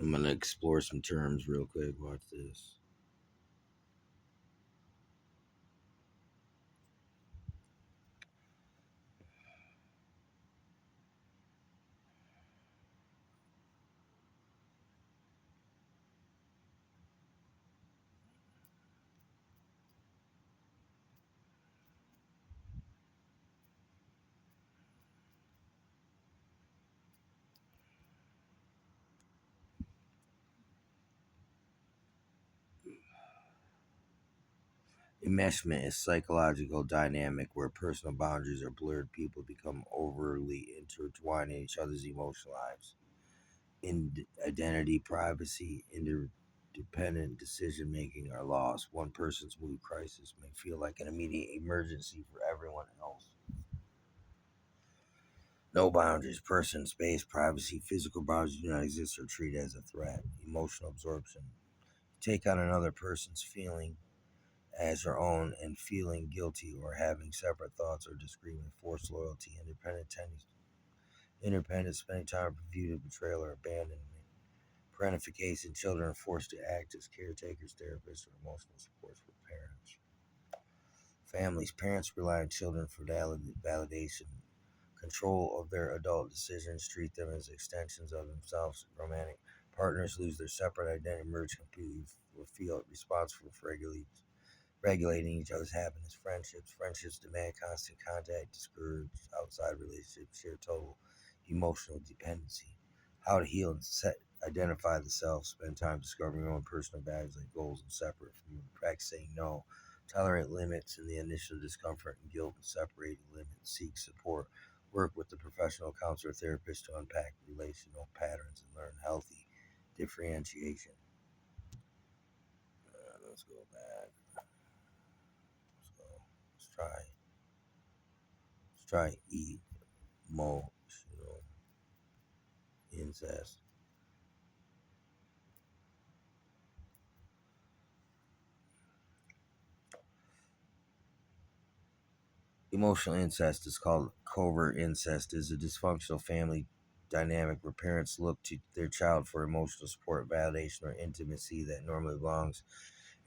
I'm going to explore some terms real quick. Watch this. Enmeshment is psychological dynamic where personal boundaries are blurred. People become overly intertwined in each other's emotional lives. In identity, privacy, independent decision making are lost. One person's mood crisis may feel like an immediate emergency for everyone else. No boundaries, person, space, privacy, physical boundaries do not exist or treated as a threat. Emotional absorption. Take on another person's feeling as your own and feeling guilty or having separate thoughts or disagreement, forced loyalty, independent spending time with view of betrayal or abandonment, parentification, children are forced to act as caretakers, therapists, or emotional supports for parents. Families, parents rely on children for validation, control of their adult decisions, treat them as extensions of themselves. Romantic partners lose their separate identity, merge completely, or feel responsible for regulating each other's happiness. Friendships demand constant contact, discourage outside relationships, share total emotional dependency. How to heal and identify the self, spend time discovering your own personal values like goals and separate from you. Practice saying no, tolerate limits and the initial discomfort and guilt and separating limits, seek support, work with the professional counselor or therapist to unpack relational patterns and learn healthy differentiation. Let's go back. So let's try emotional incest. Emotional incest is called covert incest. Is a dysfunctional family dynamic where parents look to their child for emotional support, validation, or intimacy that normally belongs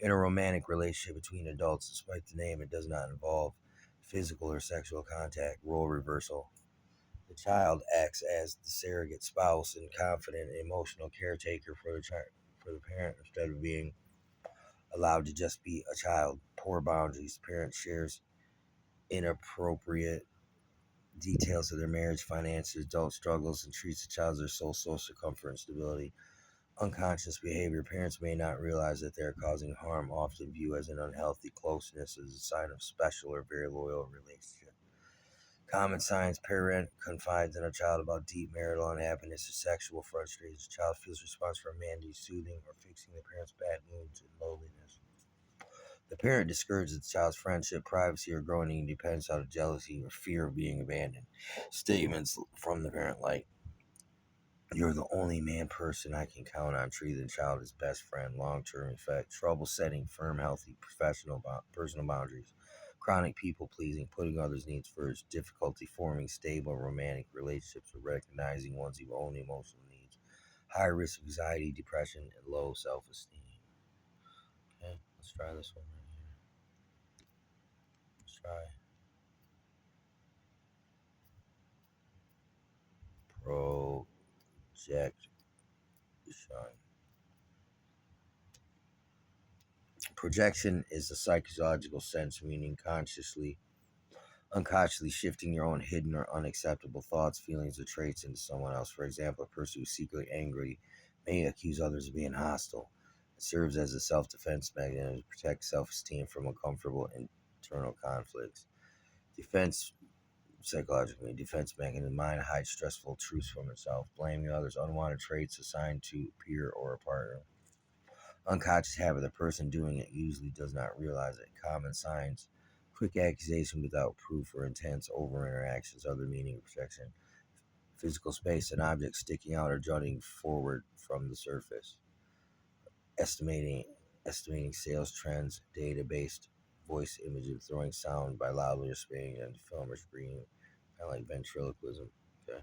in a romantic relationship between adults. Despite the name, it does not involve physical or sexual contact. Role reversal. The child acts as the surrogate spouse and confident and emotional caretaker for the parent instead of being allowed to just be a child. Poor boundaries. Parent shares inappropriate details of their marriage, finances, adult struggles, and treats the child as their sole source of comfort and stability. Unconscious behavior. Parents may not realize that they are causing harm, often view as an unhealthy closeness as a sign of special or very loyal relationship. Common signs. Parent confides in a child about deep marital unhappiness or sexual frustration. The child feels responsible for managing, soothing, or fixing the parent's bad moods and loneliness. The parent discourages the child's friendship, privacy, or growing independence out of jealousy or fear of being abandoned. Statements from the parent like, "You're the only man person I can count on," treating the child as best friend. Long-term effect. Trouble setting firm, healthy, personal boundaries. Chronic people pleasing, putting others' needs first. Difficulty forming stable romantic relationships or recognizing one's own emotional needs. High risk of anxiety, depression, and low self-esteem. Okay, let's try this one right here. Let's try projection. Projection is a psychological sense, meaning unconsciously shifting your own hidden or unacceptable thoughts, feelings, or traits into someone else. For example, a person who's secretly angry may accuse others of being hostile. It serves as a self-defense mechanism to protect self-esteem from uncomfortable internal conflicts. Defense Psychologically, defense mechanism, mind hides stressful truths from itself, blaming others, unwanted traits assigned to a peer or a partner. Unconscious habit, the person doing it usually does not realize it. Common signs, quick accusation without proof or intense over interactions, other meaning of projection. Physical space, an object sticking out or jutting forward from the surface. Estimating estimating sales trends, data based voice images, throwing sound by loudly or spinning on film or screen, kind of like ventriloquism. Okay.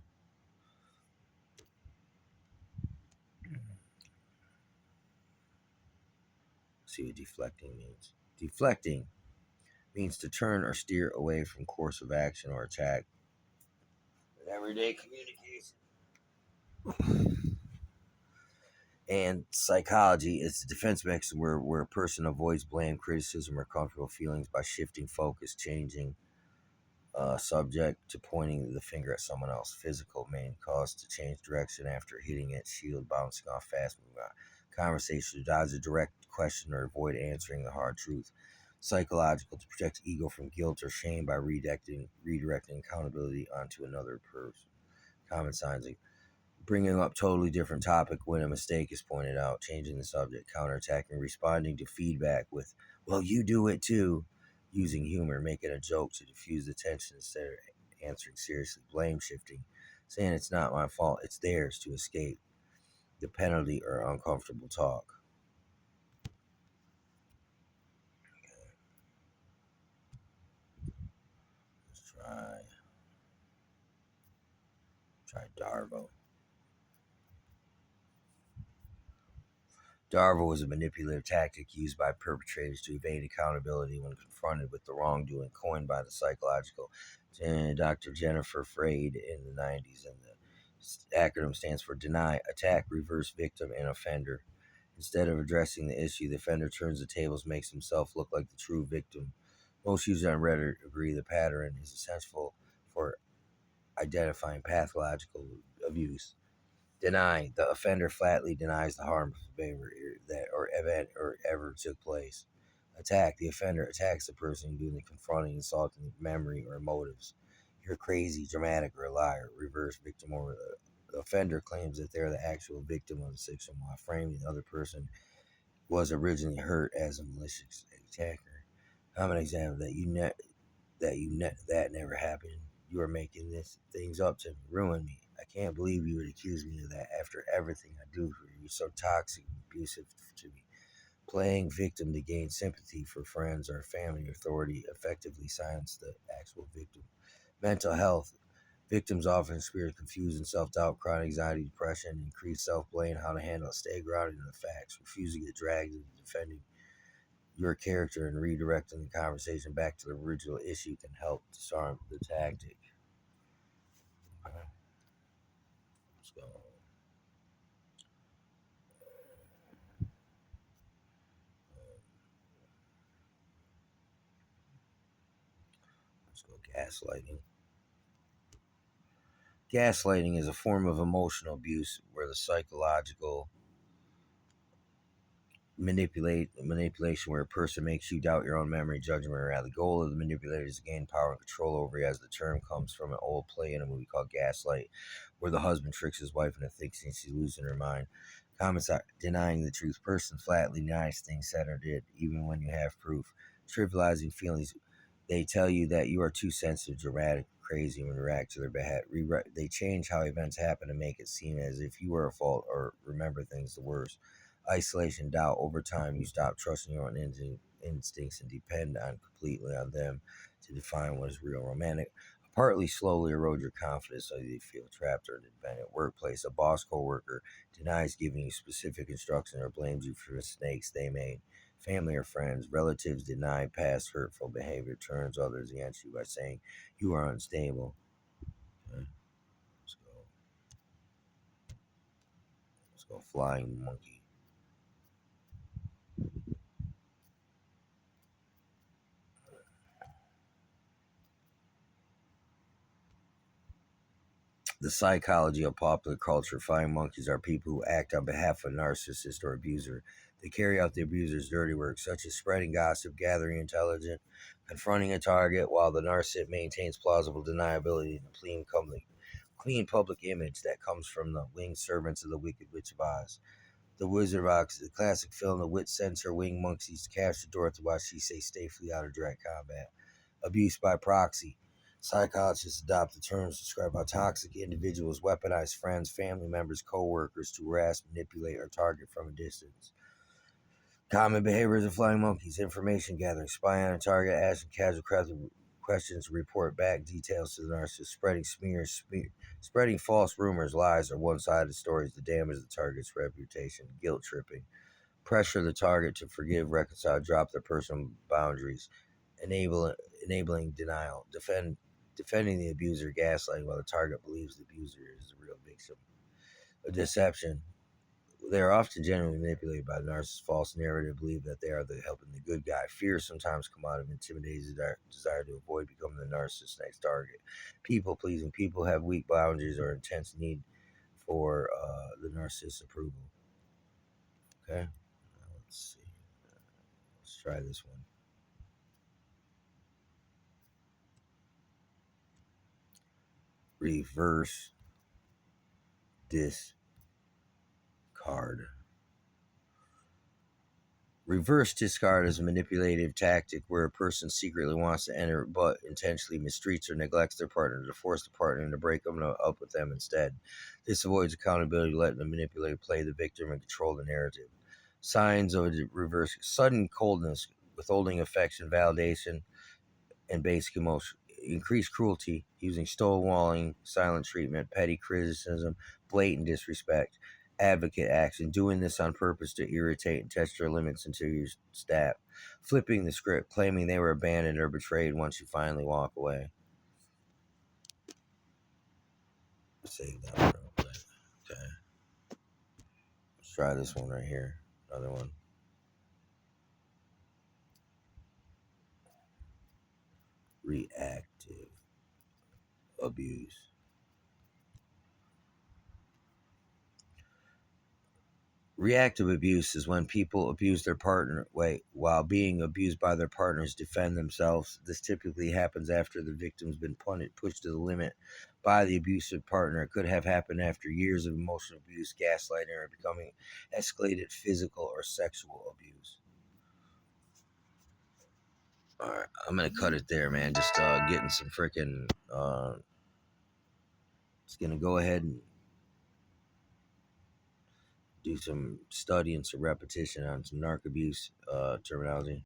See what deflecting means. Deflecting means to turn or steer away from course of action or attack. In everyday communication and psychology, it's a defense mechanism where a person avoids blame, criticism, or comfortable feelings by shifting focus, changing subject to pointing the finger at someone else. Physical main cause to change direction after hitting it, shield bouncing off fast moving on. Conversation to dodge a direct question or avoid answering the hard truth. Psychological to protect ego from guilt or shame by redirecting accountability onto another person. Common signs like bringing up totally different topic when a mistake is pointed out, changing the subject, counterattacking, responding to feedback with, well, you do it too, using humor, making a joke to diffuse the tension instead of answering seriously, blame shifting, saying it's not my fault, it's theirs to escape the penalty or uncomfortable talk. Let's try Darvo. Darvo was a manipulative tactic used by perpetrators to evade accountability when confronted with the wrongdoing, coined by the psychological Dr. Jennifer Freyd in the 90s. And the acronym stands for deny, attack, reverse, victim, and offender. Instead of addressing the issue, the offender turns the tables, makes himself look like the true victim. Most users on Reddit agree the pattern is essential for identifying pathological abuse. Deny. The offender flatly denies the harm behavior that or event or ever took place. Attack. The offender attacks the person doing the confronting, insulting memory or motives. You're crazy, dramatic, or a liar. Reverse victim or the offender claims that they're the actual victim of the situation while framing the other person was originally hurt as a malicious attacker. Common example that never happened. You are making this things up to me, ruin me. I can't believe you would accuse me of that after everything I do for you. You're so toxic and abusive to me. Playing victim to gain sympathy for friends or family authority effectively silence the actual victim. Mental health. Victims often experience confusion, self-doubt, chronic anxiety, depression, increased self-blame, how to handle it, stay grounded in the facts, refuse to get dragged into defending your character and redirecting the conversation back to the original issue can help disarm the tactic. Let's go. Let's go. Gaslighting. Gaslighting is a form of emotional abuse where the psychological manipulation where a person makes you doubt your own memory, judgment, or reality. The goal of the manipulator is to gain power and control over you, as the term comes from an old play in a movie called Gaslight, where the husband tricks his wife into thinking she's losing her mind. Comments are denying the truth. Person flatly denies things said or did, even when you have proof. Trivializing feelings. They tell you that you are too sensitive, dramatic, crazy when you react to their behavior. They change how events happen to make it seem as if you are at fault or remember things the worst. Isolation, doubt. Over time, you stop trusting your own instincts and depend on completely on them to define what is real. Romantic. Partly slowly erode your confidence so you feel trapped or independent. Workplace. A boss coworker denies giving you specific instructions or blames you for mistakes they made. Family or friends. Relatives deny past hurtful behavior, turns others against you by saying you are unstable. Okay, let's go. Let's go. Flying monkey. The psychology of popular culture. Flying monkeys are people who act on behalf of a narcissist or abuser. They carry out the abuser's dirty work, such as spreading gossip, gathering intelligence, confronting a target, while the narcissist maintains plausible deniability and a clean public image that comes from the winged servants of the Wicked Witch of Oz. The Wizard of Oz, the classic film, the witch sends her winged monkeys to capture Dorothy while she stays safely out of direct combat. Abuse by proxy. Psychologists adopt the terms to describe how toxic individuals weaponize friends, family members, co-workers to harass, manipulate, or target from a distance. Common behaviors of flying monkeys: information gathering, spying on a target, asking casual questions, report back details to the narcissist, spreading smears, spreading false rumors, lies, or one-sided stories to damage the target's reputation, guilt tripping, pressure the target to forgive, reconcile, drop their personal boundaries, enable, enabling denial, defending the abuser, gaslighting while the target believes the abuser is the real victim. A deception. They are often genuinely manipulated by the narcissist's false narrative, believe that they are helping the good guy. Fear sometimes come out of intimidating desire to avoid becoming the narcissist's next target. People pleasing. People have weak boundaries or intense need for the narcissist's approval. Okay, let's see. Let's try this one. Reverse discard. Reverse discard is a manipulative tactic where a person secretly wants to enter but intentionally mistreats or neglects their partner to force the partner to break up with them instead. This avoids accountability, letting the manipulator play the victim and control the narrative. Signs of a reverse: sudden coldness, withholding affection, validation, and basic emotion. Increased cruelty, using stonewalling, silent treatment, petty criticism, blatant disrespect, advocate action, doing this on purpose to irritate and test your limits until you snap, flipping the script, claiming they were abandoned or betrayed once you finally walk away. Save that one real quick. Okay. Let's try this one right here. Another one. Reactive abuse. Reactive abuse is when people abuse their partner while being abused by their partners defend themselves. This typically happens after the victim's been pushed to the limit by the abusive partner. It could have happened after years of emotional abuse, gaslighting, or becoming escalated physical or sexual abuse. All right, I'm gonna cut it there, man. Just getting some freaking. Just gonna go ahead and do some study and some repetition on some narc abuse terminology.